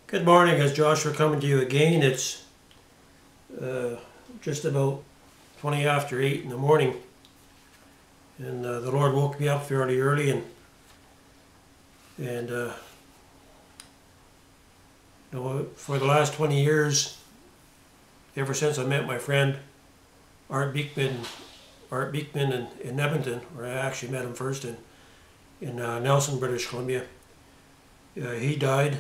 Good morning, it's Joshua coming to you again. It's just about 20 after 8 in the morning, and the Lord woke me up fairly early, and for the last 20 years, ever since I met my friend Art Beekman in Edmonton, where I actually met him first in Nelson, British Columbia. He died,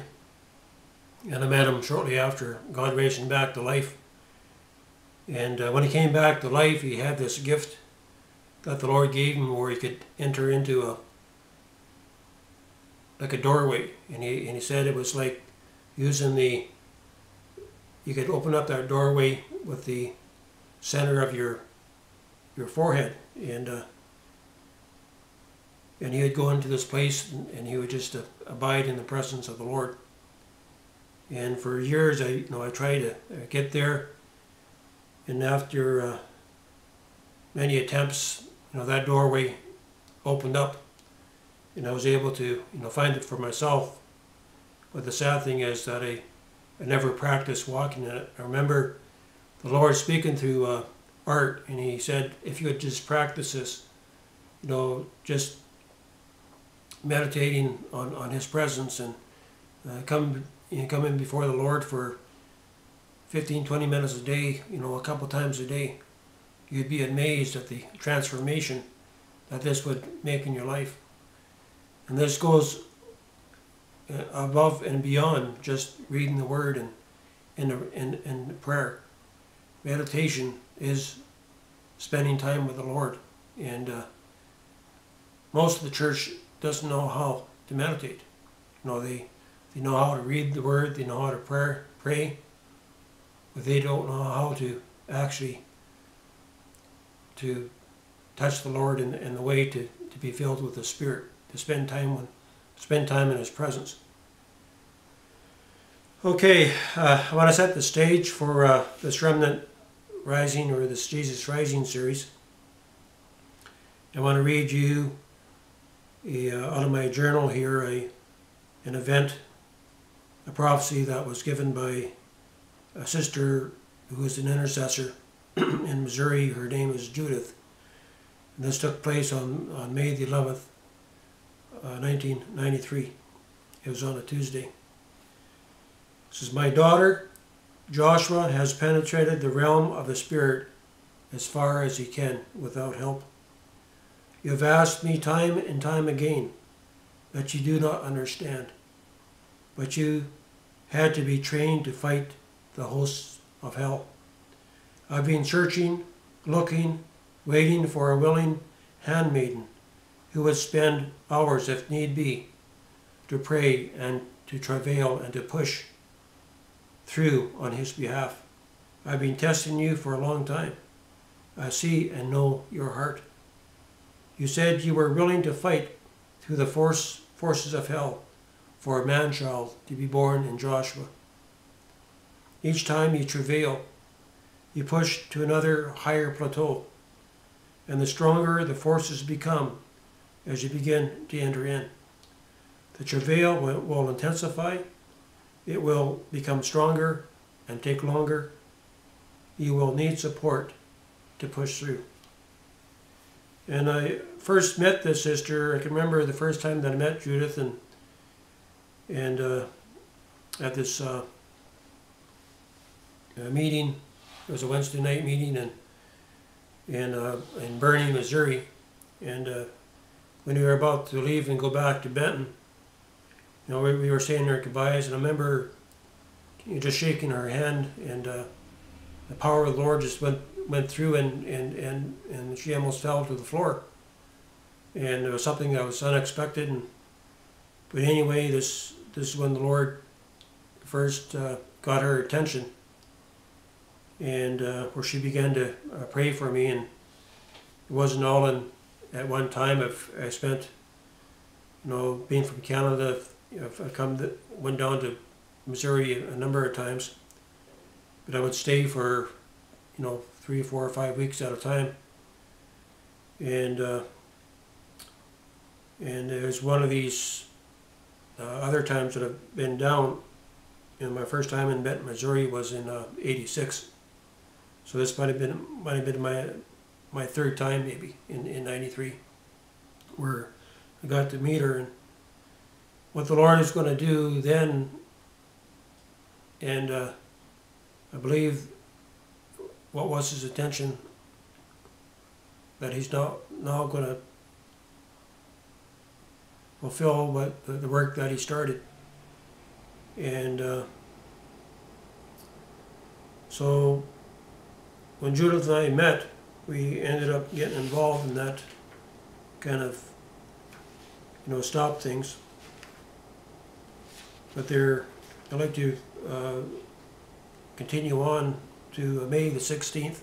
and I met him shortly after. God raised him back to life. And when he came back to life, he had this gift that the Lord gave him where he could enter into a doorway. And he said it was like using you could open up that doorway with the center of your forehead. And he would go into this place and he would just abide in the presence of the Lord. And for years, I tried to get there, and after many attempts, that doorway opened up, and I was able to, find it for myself. But the sad thing is that I never practiced walking in it. I remember the Lord speaking through Art, and he said, if you would just practice this, just meditating on His presence and come in before the Lord for 15-20 minutes a day, a couple times a day, you'd be amazed at the transformation that this would make in your life. And this goes above and beyond just reading the Word and prayer. Meditation is spending time with the Lord, and most of the church doesn't know how to meditate. They know how to read the Word, they know how to pray, but they don't know how to actually to touch the Lord in the way to be filled with the Spirit, to spend time in His presence. Okay, I want to set the stage for this Remnant Rising, or this Jesus Rising series. I want to read you out of my journal here an event, a prophecy that was given by a sister who is an intercessor in Missouri. Her name is Judith. And this took place on May the 11th, 1993. It was on a Tuesday. It says, my daughter, Joshua, has penetrated the realm of the Spirit as far as he can without help. You have asked me time and time again, but you do not understand. But you had to be trained to fight the hosts of hell. I've been searching, looking, waiting for a willing handmaiden who would spend hours, if need be, to pray and to travail and to push through on His behalf. I've been testing you for a long time. I see and know your heart. You said you were willing to fight through the forces of hell for a man-child to be born in Joshua. Each time you travail, you push to another higher plateau, and the stronger the forces become as you begin to enter in. The travail will intensify, it will become stronger and take longer. You will need support to push through. And I first met this sister, I can remember the first time that I met Judith, and at this meeting. It was a Wednesday night meeting in Bernie, Missouri, and when we were about to leave and go back to Benton, we were saying our goodbyes, and I remember just shaking her hand, and the power of the Lord just went through, and she almost fell to the floor, and it was something that was unexpected. But anyway, this is when the Lord first got her attention, and where she began to pray for me. And it wasn't all in at one time. I spent, being from Canada, went down to Missouri a number of times, but I would stay for 3, 4, or 5 weeks at a time, and it was one of these other times that I've been down And my first time in Benton, Missouri was in '86. So this might have been my third time maybe in '93, where I got to meet her, and what the Lord is going to do then. And I believe what was his intention, that he's now going to fulfill what the work that he started. And so when Judith and I met, we ended up getting involved in that kind of, stop things. But I'd like to continue on to May the 16th,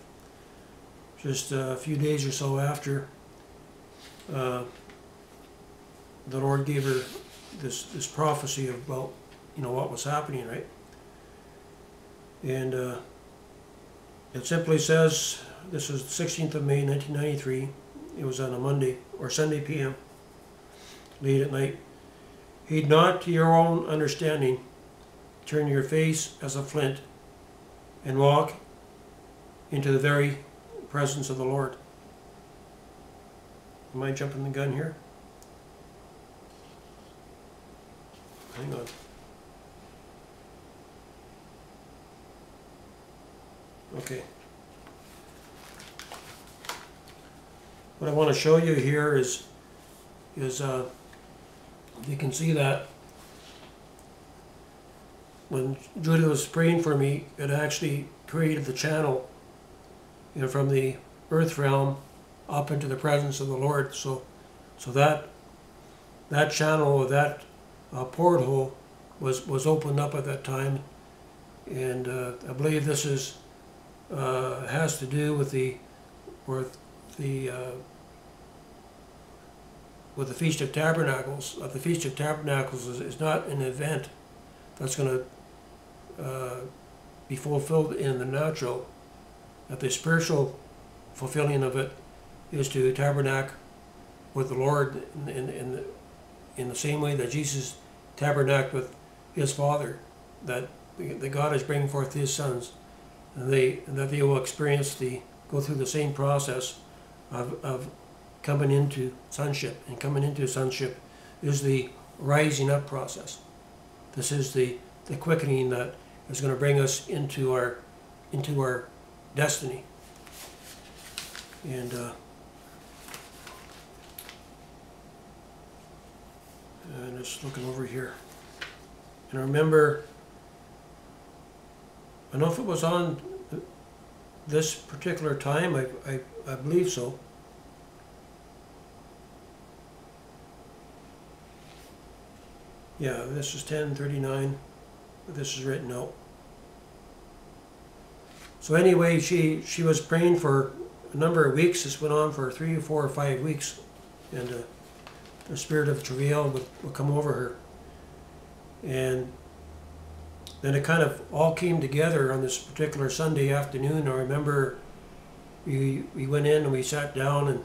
just a few days or so after the Lord gave her this prophecy about what was happening, right? And it simply says, this is the 16th of May 1993. It was on a Monday or Sunday p.m. late at night. Heed not to your own understanding, turn your face as a flint, and walk into the very presence of the Lord. Am I jumping the gun here? Hang on. Okay. What I want to show you here is you can see that when Judy was praying for me, it actually created the channel, from the earth realm up into the presence of the Lord. So that channel, that porthole was opened up at that time, and I believe this has to do with the Feast of Tabernacles. The Feast of Tabernacles is not an event that's going to be fulfilled in the natural. That the spiritual fulfilling of it is to tabernacle with the Lord in the same way that Jesus tabernacled with his Father. That God is bringing forth his sons, and that they will go through the same process of coming into sonship. And coming into sonship is the rising up process. This is the quickening that is going to bring us into our destiny. And just looking over here, and I remember, I don't know if it was on this particular time. I believe so. Yeah, this is 10:39. This is written out. So anyway, she was praying for a number of weeks. This went on for 3 or 4 or 5 weeks, and the spirit of travail would come over her. And then it kind of all came together on this particular Sunday afternoon. I remember we went in and we sat down, and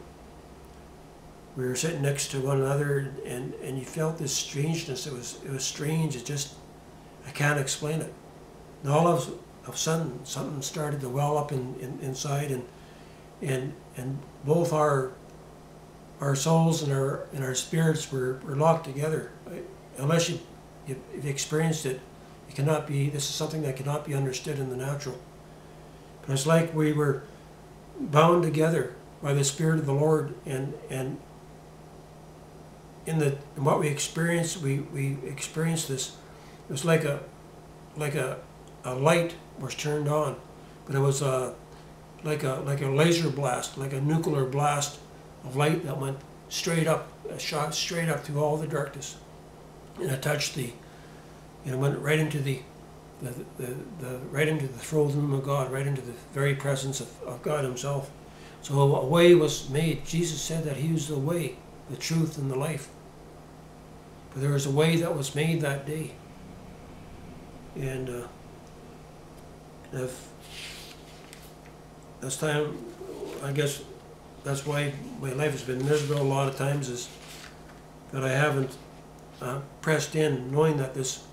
we were sitting next to one another, and you felt this strangeness. It was strange. I can't explain it. And all of a sudden, something started to well up inside, and both our souls and our spirits were locked together. Unless you've experienced it, it cannot be. This is something that cannot be understood in the natural. But it's like we were bound together by the Spirit of the Lord, and in what we experienced, we experienced this. It was like a light was turned on, but it was like a laser blast, like a nuclear blast of light that went straight up, shot straight up through all the darkness, and it touched went right into the right into the throne room of God, right into the very presence of God Himself. So a way was made. Jesus said that He was the way, the truth, and the life. But there was a way that was made that day. And if this time, I guess that's why my life has been miserable a lot of times, is that I haven't pressed in, knowing that this